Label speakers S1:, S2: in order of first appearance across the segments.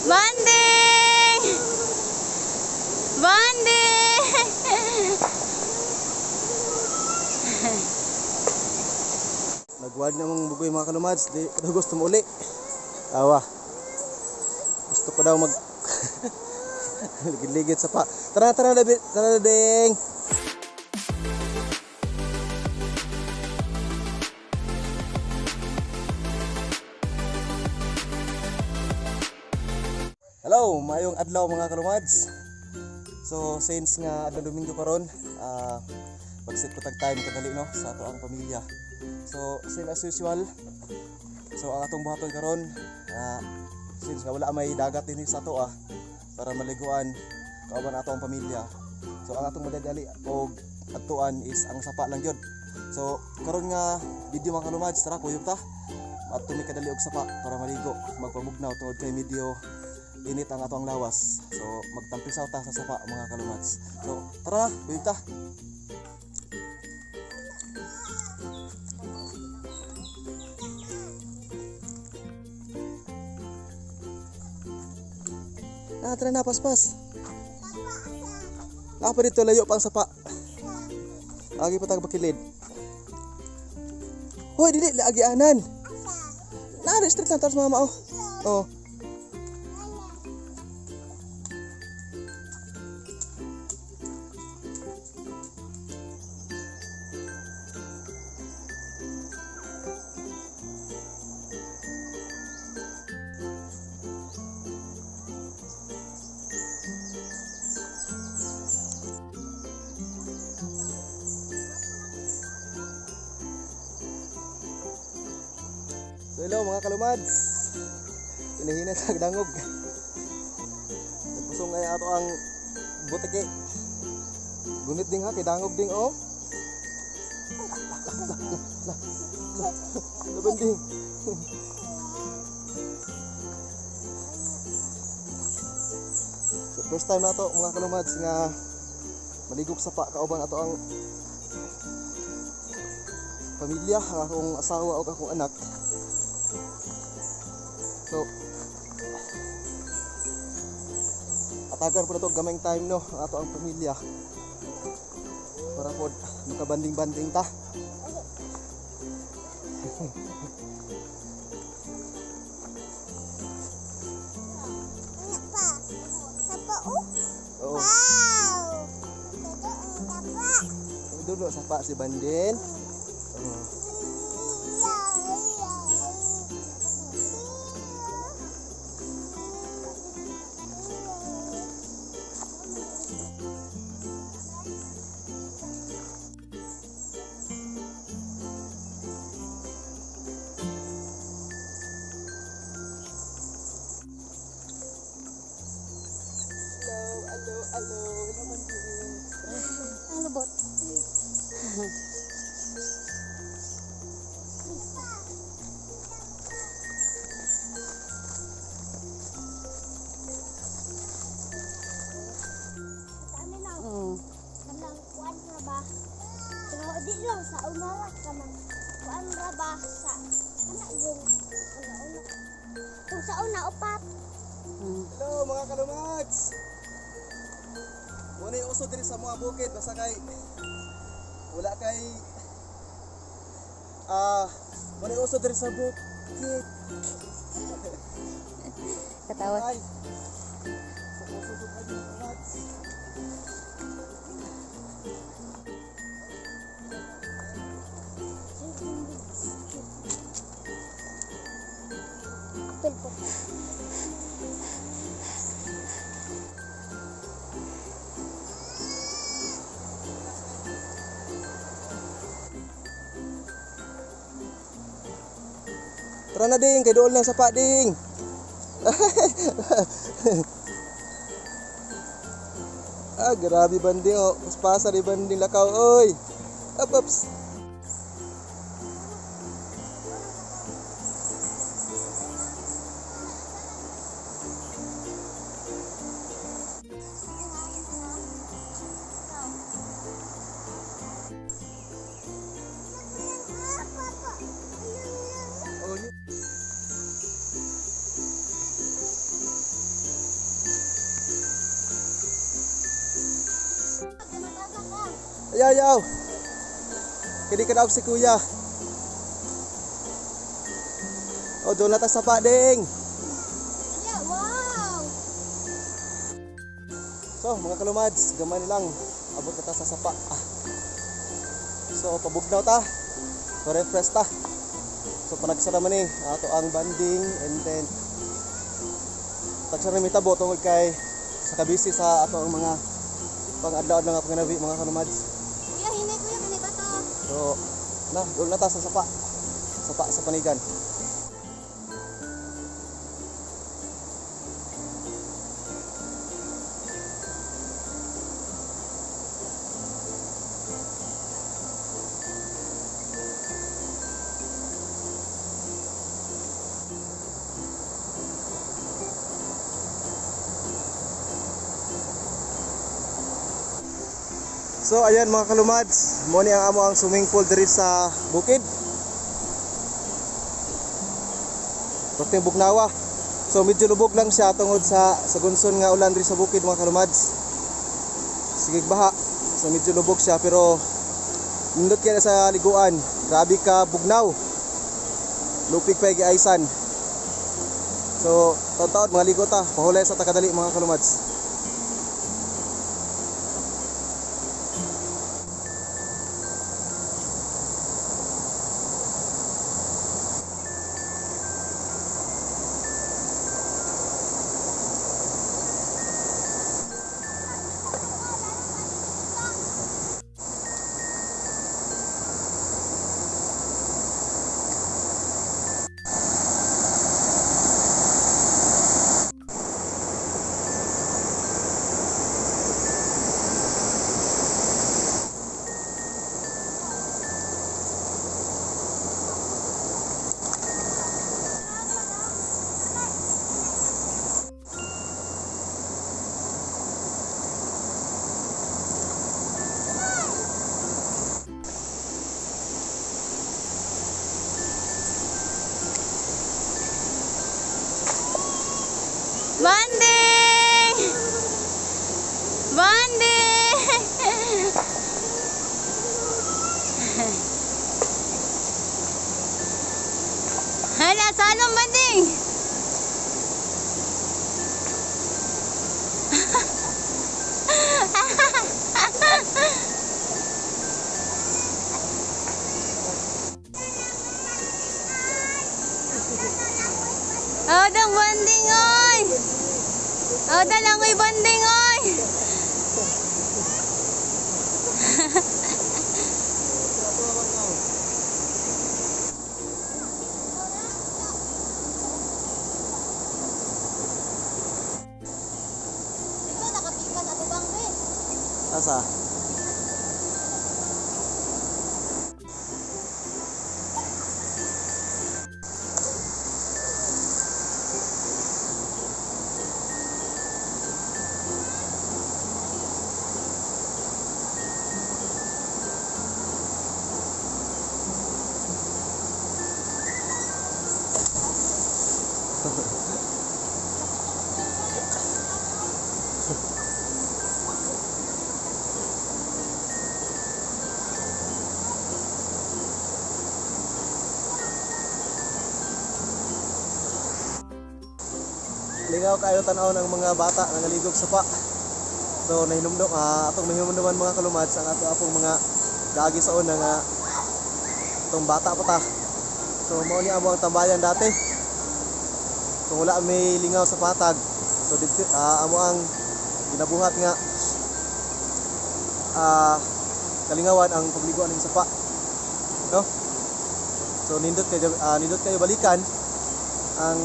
S1: Banding! Banding!
S2: Nagwad na mong bugoy mga kalumads, di ko daw gusto mo uli. Awa. Gusto ko daw mag ligid-ligid sa pa. Tara na ding. Hello, maayong adlaw mga kalumads. So since nga adlaw Domingo karon, pagsit ko tag time kadali no sa ato ang pamilya. So same as usual. So ang atong buhaton karon, since nga wala may dagat dinhi sa ato para maliguan kauban ato ang pamilya. So ang atong madadali og atuan is ang sapa lang gyud. So karon nga video mga kalumads, tara kuyog ta. At tumi kadali og sapa para maligo, magpamugnaw tungod kay medyo init ang atong lawas. So magtampisaw ta sa sapa mga kalumads. So tara, kuyog ta. Tara na, paspas. Apa dito layo pang sapa. Lagi pa tag bakilid. Hoy, dili lagi anan. Na street lang tas mama oh. Oh. Hello mga kalumads. Hinahinat ang dangog. Nagpusong ay ato ang butike. Gunit ding ha, kay dangog ding oh. Labanding. So first time na to mga kalumads nga maligog sa pa kauban ato ang pamilya, akong asawa o akong anak. So atagan po na to gamay time no ato ang pamilya para po makabanding-banding ta. Oo. Dulo sapa si Bandin. Hello, naman din.
S1: Ang lubot.
S3: Kuan ra ba? Pero di lang sa umarat ka man. Kuan ra ba sa kana yung una. Kung sa una upat.
S2: Hello mga kalumads. Muna yung uso din sa mga bukid basta kay wala kay muna yung uso din sa bukid.
S1: Katawa.
S2: Ay. Sa uso din mga kalumads.
S3: Apel po.
S2: Tara na ding, kay dool na sa pa ding. Grabe Banding oh. Paspasa di Banding lakaw oy. Ups. Ayaw. Kini ka daw si kuya. O, doon na tayo sa pading.
S3: Yeah, wow!
S2: So, mga kalumads, gamay nilang abot na ta sa sapa. So, pabugnaw ta. Pa-refresh ta. So, panagsara man eh, ato ang banding and then tagsara mi tabo tungod kay sa kabisi sa ato ang mga pang-adlaw-adlaw nga panganabi mga kalumads.
S3: Kuya, hinay kuya, kanay ba to?
S2: So, doon na ta sa sapa. Sapa sa panigan. So ayan mga kalumads, mo ni ang amo ang swimming pool diri sa bukid. Perting bugnawa. So medyo lubog lang siya tungod sa gunson nga ulan diri sa bukid mga kalumads. Sigig baha. So medyo lubog siya pero nindot kaya sa liguan. Grabe ka bugnaw. Lupig pa giaysan. So taon-taon mga ligo ta, pahulay sa takadali mga kalumads.
S1: Banding! Banding! Hala, salong banding! Oh, dang banding oy! Oh, dalangoy banding oy!
S3: Ito, nakapikan ato bang be?
S2: Asa? Lingaw kayo tanaw ng mga bata nga naligog sa pa. So nahinumdum atong mahinumduman mga kalumads ang ato apong mga gagi sa una nga itong bata pa ta. So mao ni amo ang tambayan dati. Kung wala may lingaw sa patag. So dito amo ang ginabuhat nga kalingawan ang pagliguan ng sapa. No? So nindot kayo balikan ang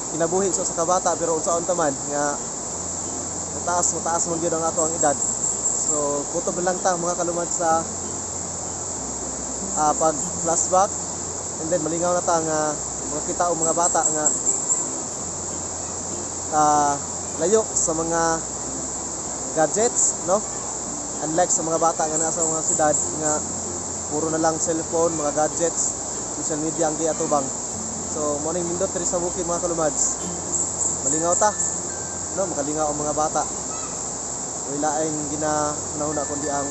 S2: kinabuhi sa kabata pero unsaon ta man nga mataas man gyud ang ato ang edad. So kutob lang ta mga kalumad sa pag flashback and then malingaw na ta nga mga kita o mga bata nga layo sa mga gadgets, no? Unlike sa mga bata nga nasa mga syudad nga puro na lang cellphone, mga gadgets, social media ang giatubang. So mo ning nindot diri sa bukid mga kalumads. Malingaw ta, no? Makalingaw ang mga bata. Wala aing ginahuna kundi ang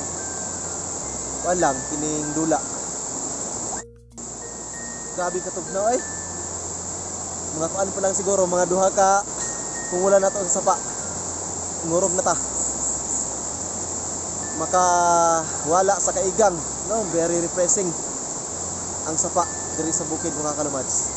S2: kuan lang kining dula. Grabe katugnaw ay. Mga kuan pa lang siguro mga duha ka kung wala na to sa sapa. Ngurog na ta. Makawala sa kaigang, no? Very refreshing ang sapa diri sa bukid mga kalumads.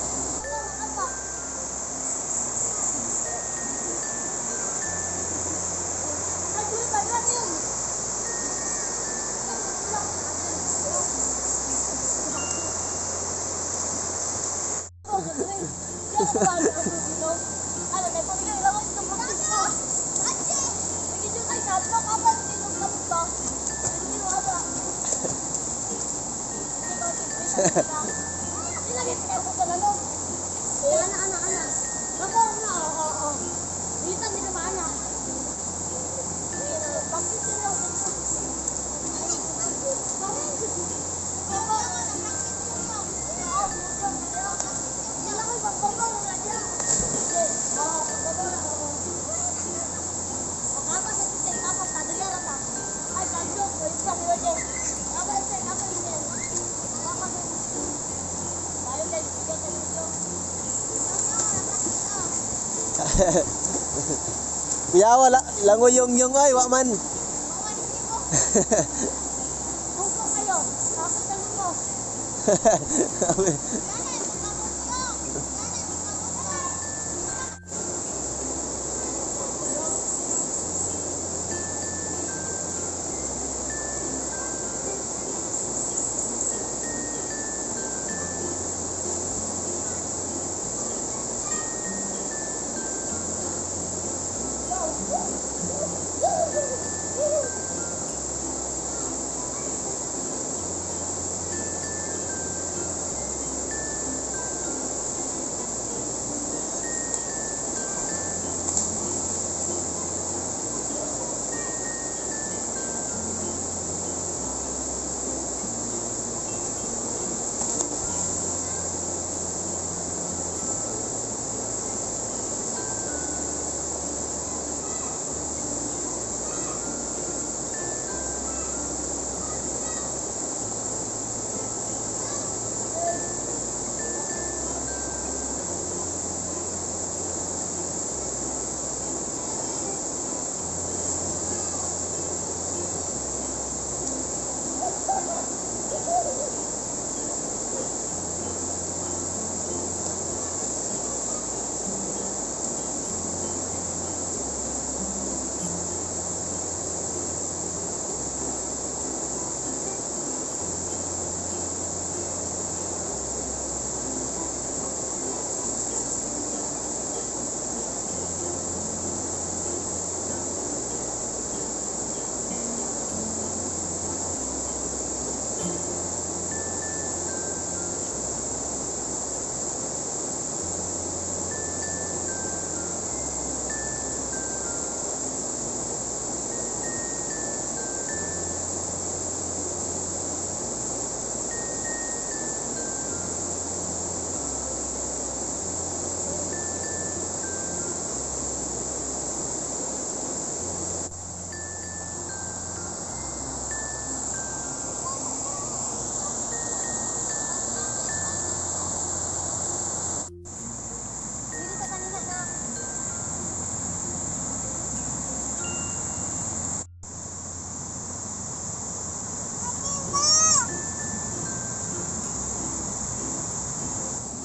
S2: Kuya wala langoy yung ay wa man.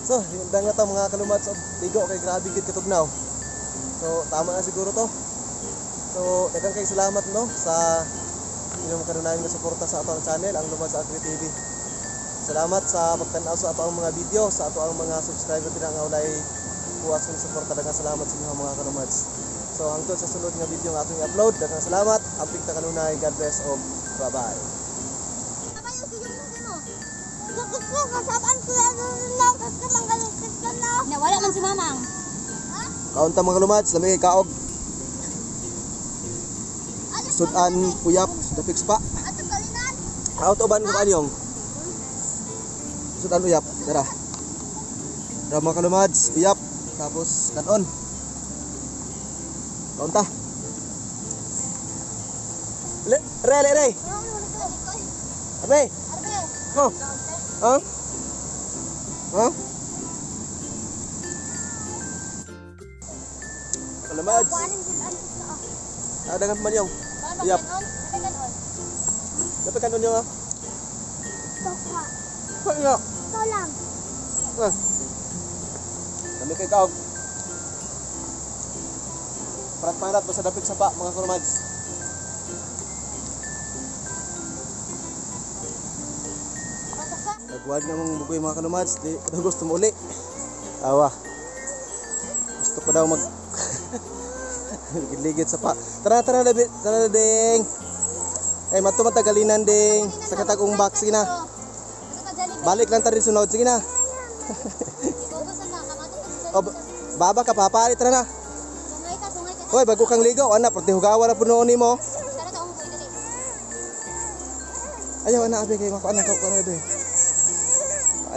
S2: So, yung nga to mga kalumads of ligo kay grabe gid katugnaw. So, tama na siguro to. So, daghang kay salamat no sa inyong kanunayang nga suporta sa atong channel, ang Lumads Agri TV. Salamat sa pagtan-aw sa atong mga video, sa atong mga subscriber din ang walay buwas kong suporta. Daghang salamat sa inyo mga kalumads. So, hangtod sa sunod nga video nga atong i-upload, daghang salamat. Amping ta kanunay, God bless og bye-bye.
S1: Nawala man si Mamang.
S2: Kaunta mga kalumads, lamig kaog. Sudan uyap, dapix pa. Out uban ko anyong. Sudan uyap, dara. Dara mga kalumads, uyap, tapos kanon. Kaunta. Re. Abe.
S3: Arbe.
S2: Oh. Ha? Ha? Kalamads.
S3: Kuanin din ang isa.
S2: Adangan man yung. Yap. Dapat kanon yung ha.
S3: Tokwa.
S2: Kaya nga.
S3: Ito lang.
S2: Kami kay kaog. Parat-parat basta dapit sa pa mga kalamads. Nagwad na mong bugoy mga kalamads. Di daw gusto mo uli. Awa. Gusto pa daw mag ligid sa pa. Tara tara David. Tara ding. Ay mato matagalinan ding. Sa katagong box sige na. Balik lang tari sunod sige na. O, baba ka papalit tara na. Hoy bago kang ligaw anak perti hugawa na puno ni mo. Ayaw anak abi kay mako anak ka na be.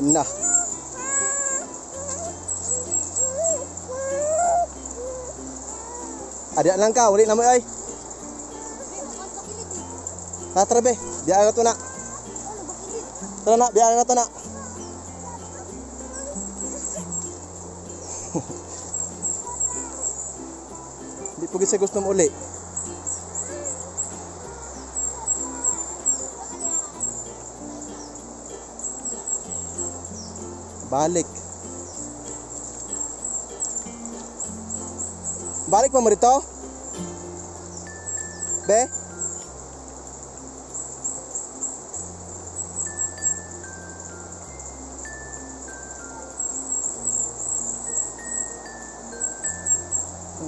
S2: Anak. Ada lang ka, uli na mo ay. Tara be, biya na to na. Tara na, biya na to na. Hindi po kasi gusto mo uli. Balik. Balik mo rito? Be?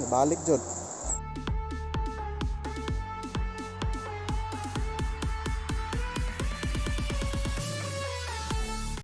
S2: Balik jud.